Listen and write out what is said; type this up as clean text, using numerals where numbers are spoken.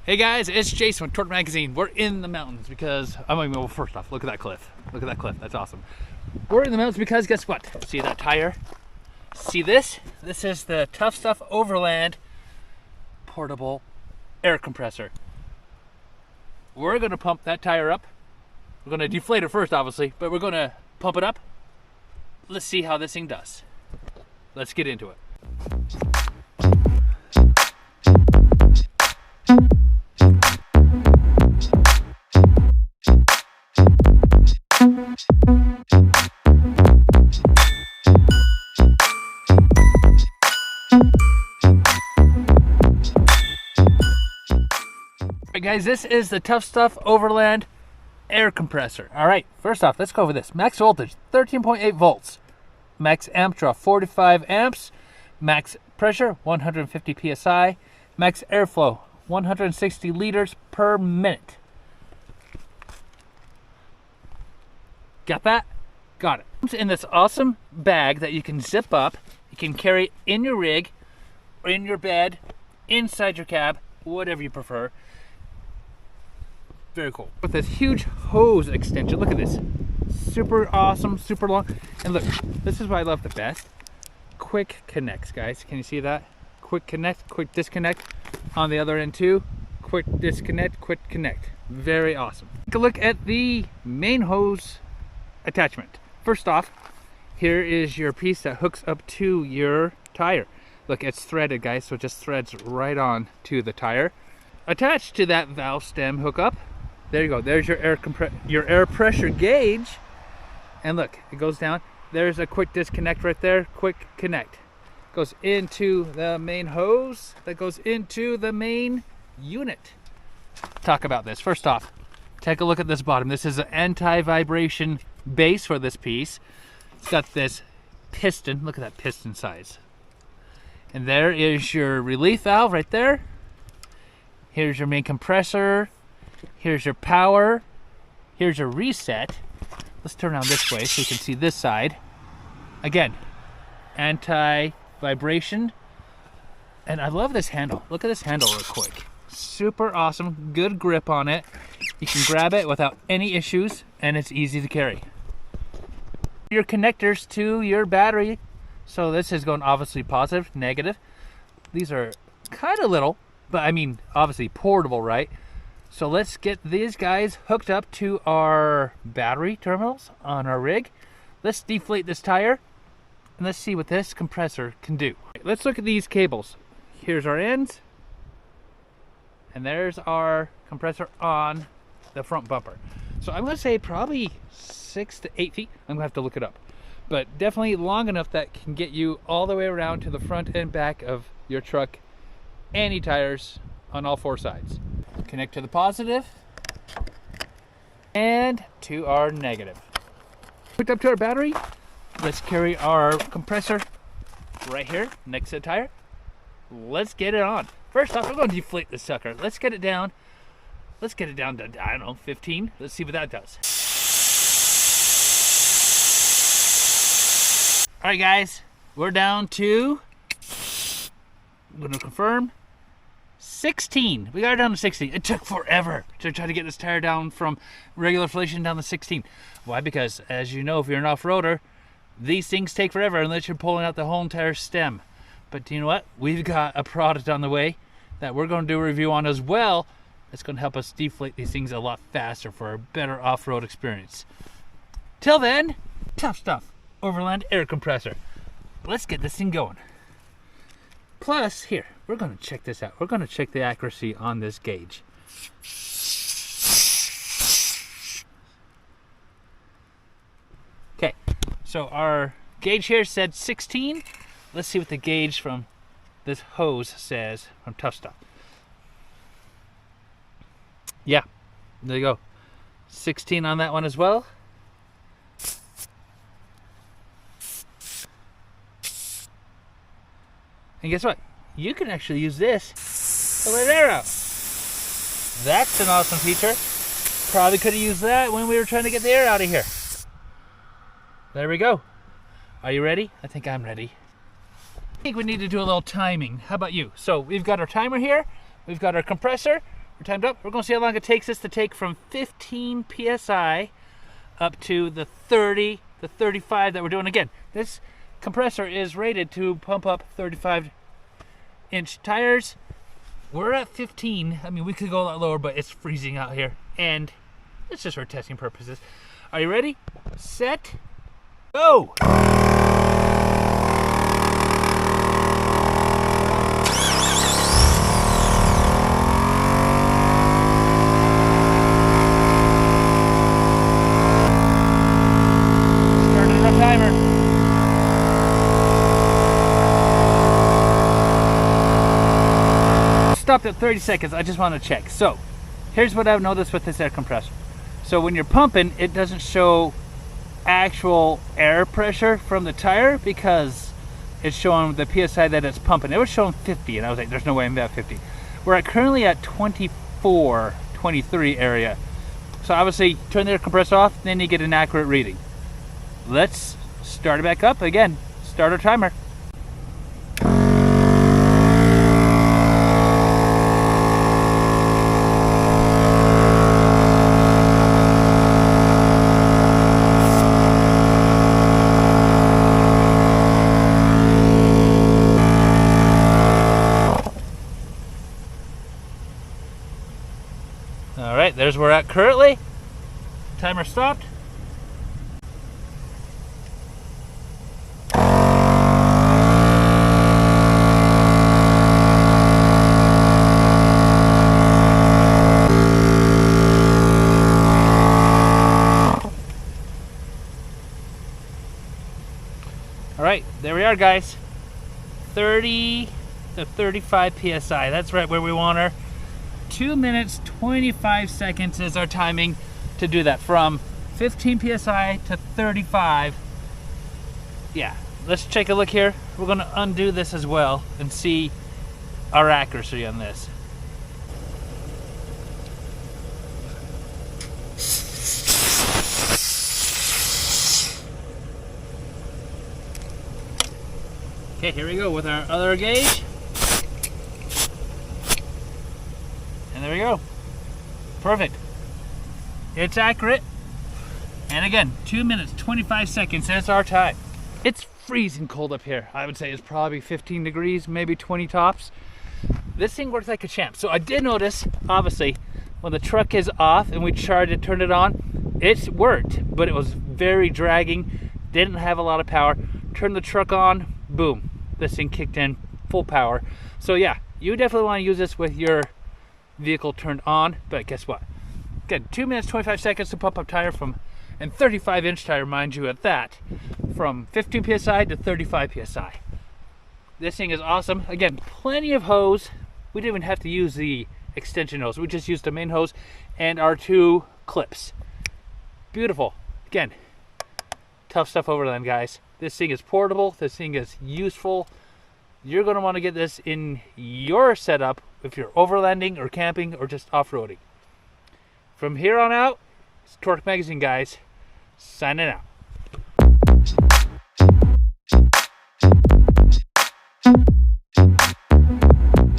Hey guys, it's Jason with Torque Magazine. We're in the mountains because, well, first off, look at that cliff. Look at that cliff, that's awesome. We're in the mountains because guess what? See that tire? See this? This is the Tough Stuff Overland portable air compressor. We're gonna pump that tire up. We're gonna deflate it first, obviously, but we're gonna pump it up. Let's see how this thing does. Let's get into it. Alright guys, this is the Tough Stuff Overland air compressor. Alright, first off, let's go over this. Max voltage, 13.8 volts. Max amp draw, 45 amps. Max pressure, 150 psi. Max airflow, 160 liters per minute. Got that? Got it. It's in this awesome bag that you can zip up. You can carry in your rig, or in your bed, inside your cab, whatever you prefer. Very cool. With this huge hose extension, look at this. Super awesome, super long. And look, this is what I love the best. Quick connects, guys. Can you see that? Quick connect, quick disconnect. On the other end too. Quick disconnect, quick connect. Very awesome. Take a look at the main hose attachment. First off, here is your piece that hooks up to your tire. Look, it's threaded, guys, so it just threads right on to the tire. Attached to that valve stem hookup, there you go. There's your air pressure gauge. And look, it goes down. There's a quick disconnect right there. Quick connect. Goes into the main hose that goes into the main unit. Talk about this. First off, take a look at this bottom. This is an anti-vibration base for this piece. It's got this piston. Look at that piston size. And there is your relief valve right there. Here's your main compressor. Here's your power. Here's your reset. Let's turn around this way so you can see this side. Again, anti-vibration. And I love this handle. Look at this handle real quick. Super awesome. Good grip on it. You can grab it without any issues, and it's easy to carry. Your connectors to your battery. So this is going obviously positive, negative. These are kind of little, but I mean, obviously portable, right? So let's get these guys hooked up to our battery terminals on our rig. Let's deflate this tire and let's see what this compressor can do. Let's look at these cables. Here's our ends, and there's our compressor on the front bumper. So I'm gonna say probably 6 to 8 feet. I'm gonna have to look it up, but definitely long enough that can get you all the way around to the front and back of your truck. Any tires on all 4 sides. Connect to the positive and to our negative. Hooked up to our battery. Let's carry our compressor right here next to the tire. Let's get it on. First off, we're going to deflate this sucker. Let's get it down. Let's get it down to, I don't know, 15. Let's see what that does. All right, guys, we're down to, I'm going to confirm, 16. We got it down to 16. It took forever to try to get this tire down from regular inflation down to 16. Why? Because as you know, if you're an off-roader, these things take forever unless you're pulling out the whole entire stem. But you know what? We've got a product on the way that we're going to do a review on as well. It's going to help us deflate these things a lot faster for a better off-road experience. Till then, Tough Stuff Overland air compressor. Let's get this thing going. Plus, here, we're going to check this out. We're going to check the accuracy on this gauge. Okay, so our gauge here said 16. Let's see what the gauge from this hose says from Tough Stuff. Yeah, there you go. 16 on that one as well. And guess what? You can actually use this to let air out. That's an awesome feature. Probably could have used that when we were trying to get the air out of here. There we go. Are you ready? I think I'm ready. I think we need to do a little timing. How about you? So we've got our timer here. We've got our compressor. We're timed up. We're going to see how long it takes us to take from 15 psi up to the 30, the 35 that we're doing. Again, this compressor is rated to pump up 35-inch tires. We're at 15. I mean, we could go a lot lower, but it's freezing out here, and it's just for testing purposes. Are you ready? Set, go! Started our timer. Stopped at 30 seconds. I just want to check. So here's what I've noticed with this air compressor. So when you're pumping, it doesn't show actual air pressure from the tire because it's showing the PSI that it's pumping. It was showing 50, and I was like, there's no way I'm at 50. We're currently at 24, 23 area. So obviously, turn the air compressor off, then you get an accurate reading. Let's start it back up again. Start our timer. All right, there's where we're at currently. Timer stopped. All right, there we are, guys. 30 to 35 psi. That's right where we want her. 2 minutes 25 seconds is our timing to do that, from 15 psi to 35. Yeah, let's take a look here. We're going to undo this as well and see our accuracy on this. Okay, here we go with our other gauge. And there we go. Perfect. It's accurate. And again, 2 minutes, 25 seconds. That's our time. It's freezing cold up here. I would say it's probably 15 degrees, maybe 20 tops. This thing works like a champ. So I did notice, obviously, when the truck is off and we tried to turn it on, it worked, but it was very dragging. Didn't have a lot of power. Turned the truck on, boom. This thing kicked in full power. So yeah, you definitely want to use this with your vehicle turned on, but guess what? Again, 2 minutes 25 seconds to pump up tire from, and 35-inch tire, mind you, at that, from 15 psi to 35 psi. This thing is awesome. Again, plenty of hose. We didn't even have to use the extension hose. We just used the main hose and our 2 clips. Beautiful. Again, tough stuff overland, guys. This thing is portable. This thing is useful. You're going to want to get this in your setup if you're overlanding or camping or just off-roading. From here on out, it's Torque Magazine, guys. Signing out.